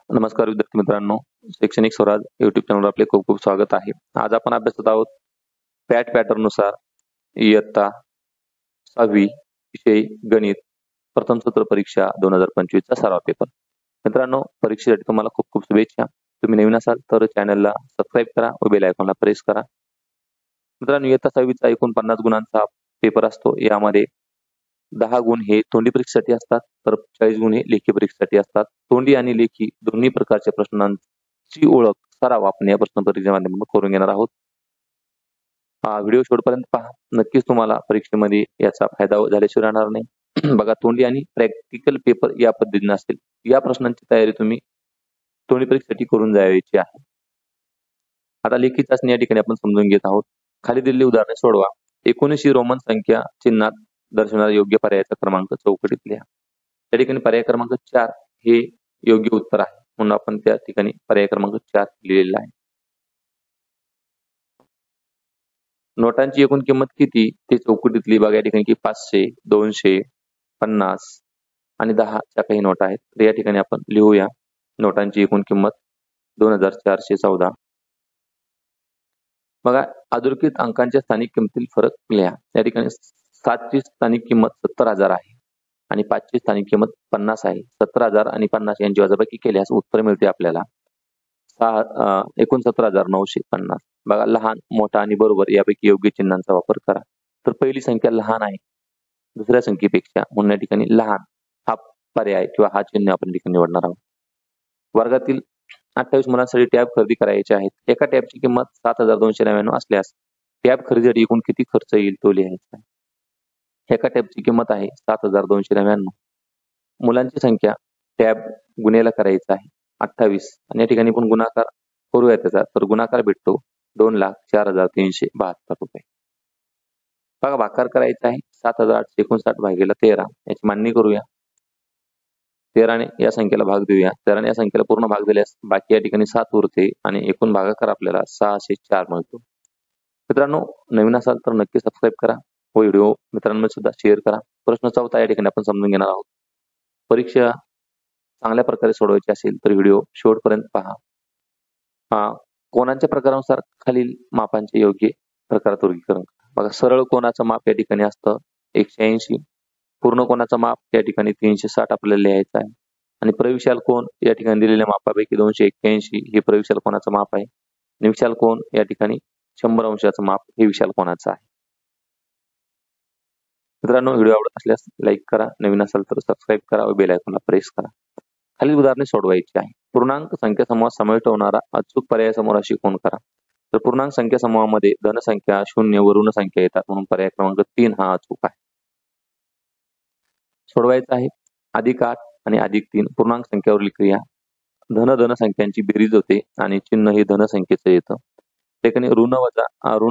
नमस्कार विद्यार्थी मित्रांनो, शैक्षणिक स्वराज YouTube चॅनलवर आपले खूप खूप स्वागत आहे. आज आपण अभ्यासत आहोत पॅटर्ननुसार इयत्ता 6वी विषय गणित प्रथम सत्र परीक्षा 2025 चा सराव पेपर. मित्रांनो, परीक्षेसाठी तुम्हाला खूप खूप शुभेच्छा. तुम्ही नवीन असाल तर चॅनलला सबस्क्राईब करा व बेल आयकॉनला प्रेस करा. मित्रांनो, इयत्ता 6वीचा एकूण 50 गुणांचा पेपर असतो. यामध्ये 10 गुण हे तोंडी परीक्षेसाठी असतात, तर 40 गुण हे लेखी परीक्षेसाठी असतात. तोंडी आणि लेखी दोन्ही प्रकारच्या प्रश्नांची ओळख सराव आपण या प्रश्न परीक्षेच्या माध्यमातून करून घेणार आहोत. हा व्हिडिओ शेवटपर्यंत पहा. नक्कीच तुम्हाला परीक्षेमध्ये याचा फायदा झाल्याशिवाय राहणार नाही. बघा, तोंडी आणि प्रॅक्टिकल पेपर या पद्धतीने असेल. या प्रश्नांची तयारी तुम्ही तोंडी परीक्षेसाठी करून जायची आहे. आता लेखी चाचणी या ठिकाणी आपण समजून घेत आहोत. खाली दिलेली उदाहरणे सोडवा. 19 रोमन संख्या चिन्हात दर्शवणारा योग्य पर्यायाचा क्रमांक चौकटीत लिहा. त्या ठिकाणी पर्याय क्रमांक 4 हे योग्य उत्तर आहे, म्हणून आपण त्या ठिकाणी पर्याय क्रमांक 4 लिहिलेला आहे. नोटांची एकूण किंमत किती ते चौकटीतली बघा. या ठिकाणी की 500, 200, 50 आणि 10 च्या काही नोटा आहेत. तर या ठिकाणी आपण लिहूया नोटांची एकूण किंमत 2414. बघा, अधोरेखित अंकांच्या स्थानिक किमतीतील फरक लिहा. या ठिकाणी 7 ची स्थानिक किंमत 70,000 आहे आणि 5 ची स्थानिक किंमत 50 आहे. 70,000 आणि 50 यांची वजाबाकी केल्यास उत्तर मिळते आपल्याला 69,950. बघा, लहान, मोठा आणि बरोबर यापैकी योग्य चिन्हांचा वापर करा. तर पहिली संख्या लहान आहे दुसऱ्या संख्येपेक्षा, म्हणून या ठिकाणी लहान हा पर्याय किंवा हा चिन्ह आपण ठिकाणी निवडणार आहोत. वर्गातील 28 मुलांसाठी टॅब खरेदी करायचे आहेत. एका टॅबची किंमत 7,299 असल्यास टॅब खरेदीसाठी एकूण किती खर्च येईल तो लिहायचा आहे. एका टॅबची किंमत आहे 7,299. मुलांची संख्या टॅब गुणेला करायचा आहे 28 आणि या ठिकाणी पण गुणाकार करूया त्याचा. तर गुणाकार भेटतो 2,04,372 रुपये. बघा, भागाकार करायचा आहे 7,859 भागिले 13. याची मांडणी करूया. 13ने या संख्येला भाग देऊया. 13ने या संख्येला पूर्ण भाग दिल्यास बाकी या ठिकाणी 7 उरते आणि एकूण भागाकार आपल्याला 604 मिळतो. मित्रांनो, नवीन असाल तर नक्की सबस्क्राईब करा व व्हिडिओ मित्रांमध्ये सुद्धा शेअर करा. प्रश्न 4 या ठिकाणी आपण समजून घेणार आहोत. परीक्षा चांगल्या प्रकारे सोडवायची असेल तर व्हिडिओ शेवटपर्यंत पहा. कोणाच्या प्रकारानुसार खालील मापांचे योग्य प्रकारात वर्गीकरण करा. बघा, सरळ कोणाचं माप या ठिकाणी असतं 180. पूर्ण कोणाचं माप या ठिकाणी 360 आपल्याला लिहायचं आहे आणि प्रविशाल कोण या ठिकाणी दिलेल्या मापापैकी 281 हे प्रविशाल कोणाचं माप आहे. आणि विशाल कोण या ठिकाणी 100 अंशाचं माप हे विशाल कोणाचं आहे. मित्रांनो, व्हिडिओ आवडत असल्यास लाईक करा, नवीन असाल तर सबस्क्राईब करा व बेल आयकॉनला प्रेस करा. खालील उदाहरणे सोडवायची आहे. पूर्णांक संख्या समूहात समाविष्ट होणारा अचूक पर्याय समोराशी कोण करा. तर पूर्णांक संख्या समूहामध्ये धन संख्या, शून्य व ऋण संख्या येतात, म्हणून पर्याय क्रमांक 3 हा अचूक आहे. सोडवायचं आहे +8 आणि +3 पूर्णांक संख्यावरील क्रिया. धन संख्यांची बेरीज होते आणि चिन्ह हे धन संख्येचं येतं. ठिकाणी ऋण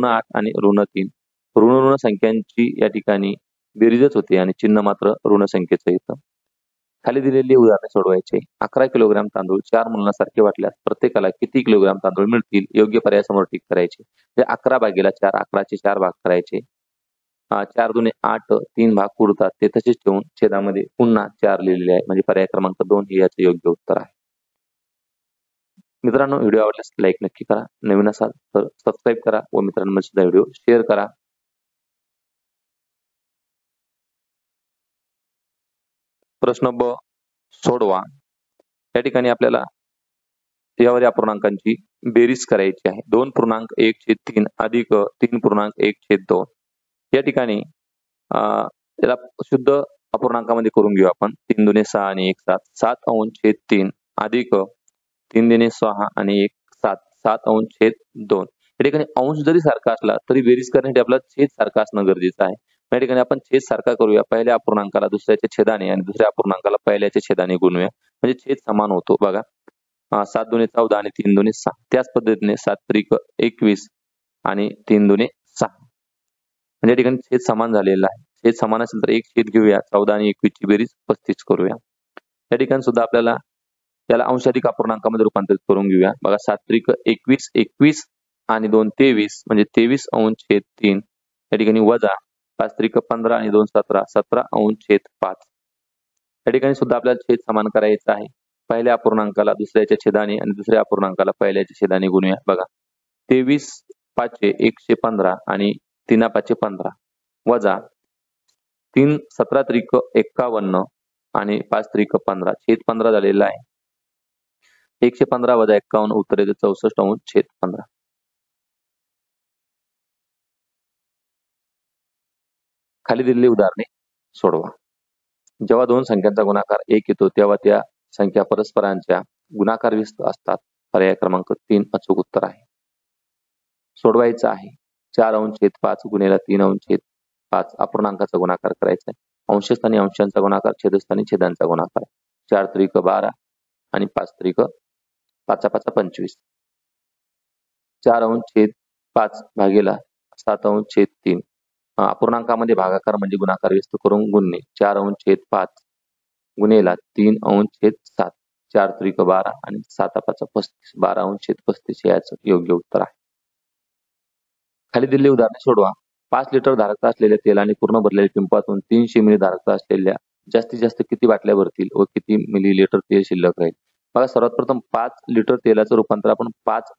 8 आणि ऋण 3 ऋण संख्यांची या ठिकाणी बेरीजच होते आणि चिन्ह मात्र ऋण संख्येचं येतं. खाली दिलेली उदाहरणे सोडवायचे. 11 किलोग्राम तांदूळ 4 मुलांसारखे वाटल्यास प्रत्येकाला किती किलोग्राम तांदूळ मिळतील योग्य पर्याय समोर टिक करायचे. 11 भागीला 4 11चे 4 भाग करायचे. 4 दुने 8 3 भाग उरतात ते तसेच ठेवून छेदामध्ये पुन्हा 4 लिहिलेले आहे, म्हणजे पर्याय क्रमांक 2 हे याचे योग्य उत्तर आहे. मित्रांनो, व्हिडिओ आवडल्यास लाईक नक्की करा, नवीन असाल तर सबस्क्राईब करा व मित्रांमध्ये सुद्धा व्हिडिओ शेअर करा. प्रश्न ब सोडवा. या ठिकाणी आपल्याला यावर या पूर्णांकांची बेरीज करायची आहे. 2.1/3 अधिक 3.1/2. या ठिकाणी याला शुद्ध अपूर्णांकामध्ये करून घेऊ आपण. 3 दुने 6 आणि 1 7. 7/3 अधिक 3 दुने 6 आणि 1 7. 7/2. या ठिकाणी अंश जरी सारखा असला तरी बेरीज करण्यासाठी आपल्याला छेद सारखा असणं गरजेचं आहे. या ठिकाणी आपण छेद सारखा करूया. पहिल्या अपूर्णांकाला दुसऱ्याच्या छेदाने आणि दुसऱ्या अपूर्णांकाला पहिल्याच्या छेदाने गुणूया, म्हणजे छेद समान होतो. बघा, 7 दुने 14 आणि 3 दुने 6. त्याच पद्धतीने 7 त्रिक 21 आणि 3 दुने 6. म्हणजे या ठिकाणी छेद समान झालेला आहे. छेद समान असेल तर एक छेद घेऊया. 14 आणि 21 ची बेरीज 35 करूया. या ठिकाणी सुद्धा आपल्याला त्याला अंशाधिक अपूर्णांकामध्ये रूपांतरित करून घेऊया. बघा, 7 त्रिक 21 21 आणि 2 23 म्हणजे 23/3. या ठिकाणी वजा 5 त्रिक 15 आणि 2 17 17/5. या ठिकाणी सुद्धा आपल्याला छेद समान करायचा आहे. पहिल्या अपूर्णांकाला दुसऱ्याच्या छेदाने आणि दुसऱ्या अपूर्णांकाला पहिल्याच्या छेदाने गुणूया. बघा 23 5 115 आणि 3 5 15 वजा 3 17 त्रिक 51 आणि 5 त्रिक 15 छेद 15 झालेला आहे. 115 वजा 51 उत्तर येते 64 छेद 15. खाली दिलेली उदाहरणे सोडवा. जेव्हा दोन संख्यांचा गुणाकार 1 येतो तेव्हा त्या संख्या परस्परांच्या गुणाकारविस्त असतात. पर्याय क्रमांक 3 अचूक उत्तर आहे. सोडवायचं आहे. 4 अंश छेद 5 गुणिले 3 अंश छेद 5 अपूर्णांकाचा गुणाकार करायचा आहे. अंशस्थानी अंशांचा गुणाकार, छेदस्थानी छेदांचा गुणाकार. 4 त्रिक 12 आणि 5 त्रिक 5 5 25. 4 अंश छेद 5 भागीला 7 अंश छेद 3. अपूर्णांकामध्ये भागाकार म्हणजे गुणाकार व्यस्त करून गुणणे. 4 अंश छेद 5 गुणेला 3 अंश छेद 7. 4 त्रिक 12 आणि 7 5 35. 12 अंश छेद 35 याचं योग्य उत्तर आहे. खाली दिलेली उदाहरणे सोडवा. 5 लिटर धारकता असलेल्या तेलाने पूर्ण भरलेल्या पिंपातून 300 मिली धारकता असलेल्या जास्तीत जास्त किती बाटल्या भरतील व किती मिलीलिटर तेल शिल्लक राहील. बघा सर्वात प्रथम 5 लिटर तेलाचं रूपांतर आपण 5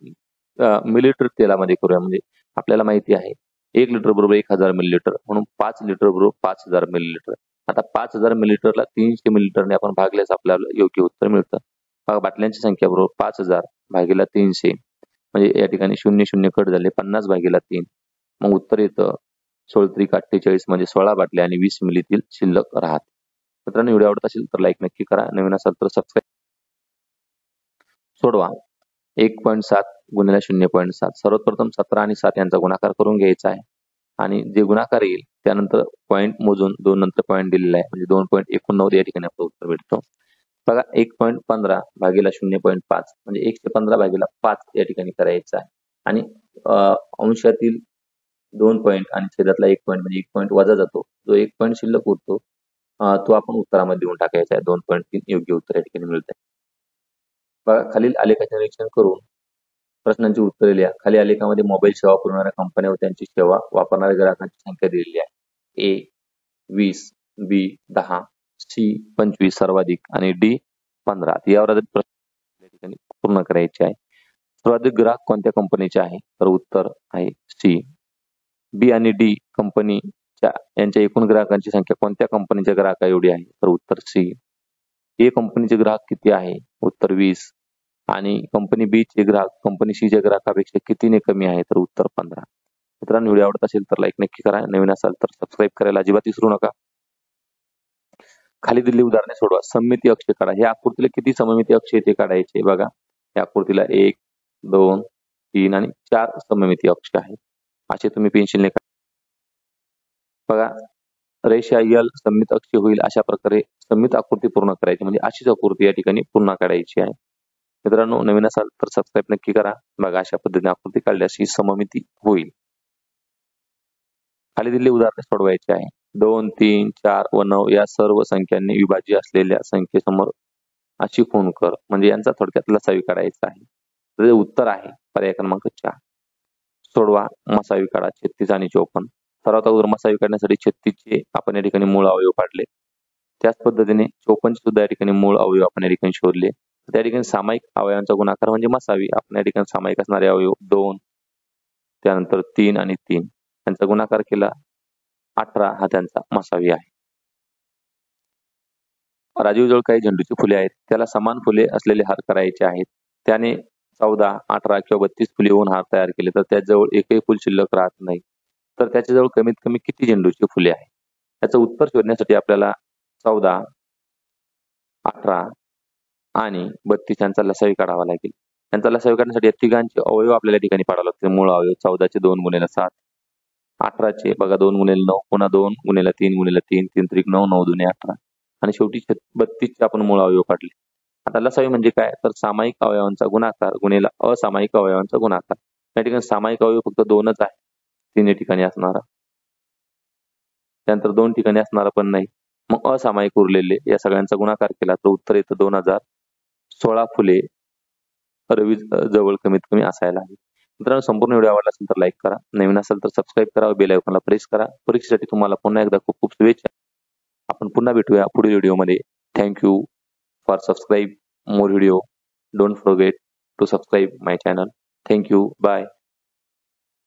मिलीलिटर तेलामध्ये करूया. म्हणजे आपल्याला माहिती आहे 1 लिटर बरोबर 1000 मिलीलिटर, म्हणून 5 लिटर बरोबर 5000 मिलीलिटर. आता 5000 मिलीलिटरला 300 मिलीलिटरने आपण भागल्यास आपल्याला योग्य उत्तर मिळतं. बघा बाटल्यांची संख्या बरोबर 5000 भागीला 300 म्हणजे या ठिकाणी 0 0 कट झाले 50 भागीला 3. मग उत्तर येतं 16 त्रिक 48 म्हणजे 16 बाटल्या आणि 20 मिलीतील शिल्लक राहते. मित्रांनो व्हिडिओ आवडत असेल तर लाईक नक्की करा. नवीन असाल तर सबस्क्राईब. सोडवा. 1.7 गुणिले 0.7. सर्वप्रथम 17 आणि 7 यांचा गुणाकार करून घ्यायचा आहे आणि जे गुणाकार येईल त्यानंतर पॉईंट मोजून 2 नंतर पॉईंट दिलेला आहे म्हणजे 2.89 या ठिकाणी आपलं उत्तर भेटतो. बघा 1.15 भागीला 0.5 म्हणजे 115 भागीला 5 या ठिकाणी करायचं आहे आणि अंशातील 2 पॉईंट आणि छेदातला 1 पॉईंट म्हणजे 1 पॉईंट वजा जातो. जो 1 पॉईंट शिल्लक उरतो तो आपण उत्तरामध्ये देऊन टाकायचा आहे. 2.3 योग्य उत्तर या ठिकाणी मिळत आहे. बघा खालील आलेखाचे निरीक्षण करून प्रश्नांची उत्तरे लिहा. खाली आलेखामध्ये मोबाईल सेवा पुरवणाऱ्या कंपन्या व त्यांची सेवा वापरणाऱ्या ग्राहकांची संख्या दिलेली आहे. ए 20, बी 10, सी 25 सर्वाधिक आणि डी 15. यावर आधारित प्रश्न या ठिकाणी पूर्ण करायचे आहे. सर्वाधिक ग्राहक कोणत्या कंपनीचे आहे तर उत्तर आहे सी. बी आणि डी कंपनीच्या यांच्या एकूण ग्राहकांची संख्या कोणत्या कंपनीच्या ग्राहका एवढी आहे तर उत्तर सी. ए कंपनीचे ग्राहक किती आहे उत्तर 20 आणि कंपनी बी चे ग्राहक कंपनी सी च्या ग्राहकापेक्षा कितीने कमी आहे तर उत्तर 15. मित्रांनो व्हिडिओ आवडत असेल तर लाईक नक्की करा. नवीन असाल तर सबस्क्राईब करायला अजिबात विसरू नका. खाली दिलेली उदाहरणे सोडवा. सममिती अक्ष काढा. या आकृतीला किती सममिती अक्ष येथे काढायचे बघा. या आकृतीला 1 2 3 आणि 4 सममिती अक्ष आहेत. असे तुम्ही पेन्सिलने बघा रेषा एल सममित अक्ष होईल अशा प्रकारे सममित आकृती पूर्ण करायची म्हणजे अशीच आकृती या ठिकाणी पूर्ण काढायची आहे. मित्रांनो नवीन असाल तर सबस्क्राईब नक्की करा. बघा अशा पद्धतीने आकृती काढल्यास ही सममिती होईल. खाली दिलेली उदाहरणे सोडवायची आहे. 2 3 4 व 9 या सर्व संख्यांनी विभाज्य असलेल्या संख्येसमोर अशी खूण कर म्हणजे यांचा थोडक्यात लसावी काढायचा आहे. तर उत्तर आहे पर्याय क्रमांक 4. सोडवा. मसावी काढा. 36 आणि 54. सर्वात अगोदर मसावी काढण्यासाठी 36 चे आपण या ठिकाणी मूळ अवयव काढले. त्याच पद्धतीने 54 चे सुद्धा या ठिकाणी मूळ अवयव आपण या ठिकाणी शोधले. त्या ठिकाणी सामायिक अवयवांचा गुणाकार म्हणजे मसावी. आपण या ठिकाणी सामायिक असणारे अवयव 2 त्यानंतर 3 आणि 3 यांचा गुणाकार केला 18 हा त्यांचा मसावी आहे. राजीवजवळ काही झेंडूची फुले आहेत. त्याला समान फुले असलेले हार करायचे आहेत. त्याने 14 18 किंवा 32 फुले होऊन हार तयार केले तर त्याजवळ एकही फुल शिल्लक राहत नाही. तर त्याच्याजवळ कमीत कमी किती झेंडूची फुले आहे. याचं उत्तर शोधण्यासाठी आपल्याला 14 18 आणि 32 यांचा लसावी काढावा लागेल. यांचा लसावी काढण्यासाठी या तिघांचे अवयव आपल्याला ठिकाणी पाडावे लागतील. मूळ अवयव 14 चे 2 गुणिले 7 18 चे बघा 2 गुणिले 9 पुन्हा 2 गुणिले 3 गुणिले 3 3 त्रिक 9 9 दुने 18 आणि शेवटी 32 चे आपण मूळ अवयव काढले. आता लसावी म्हणजे काय तर सामायिक अवयवांचा गुणाकार गुणिले असामायिक अवयवांचा गुणाकार. या ठिकाणी सामायिक अवयव फक्त 2च आहे. 3 या ठिकाणी असणारा त्यानंतर 2 ठिकाणी असणारा पण नाही. मग असामायिक उरलेले या सगळ्यांचा गुणाकार केला तर उत्तर येतं 2016 फुले रवी जवळ कमीत कमी असायला हवी. मित्रांनो संपूर्ण व्हिडिओ आवडला असेल तर लाईक करा. नवीन असेल तर सबस्क्राईब करा. बेल आयकॉनला प्रेस करा. परीक्षेसाठी तुम्हाला पुन्हा एकदा खूप खूप शुभेच्छा. आपण पुन्हा भेटूया पुढील व्हिडिओमध्ये. Thank you for subscribe. more video. Don't forget to subscribe my channel. Thank you. Bye.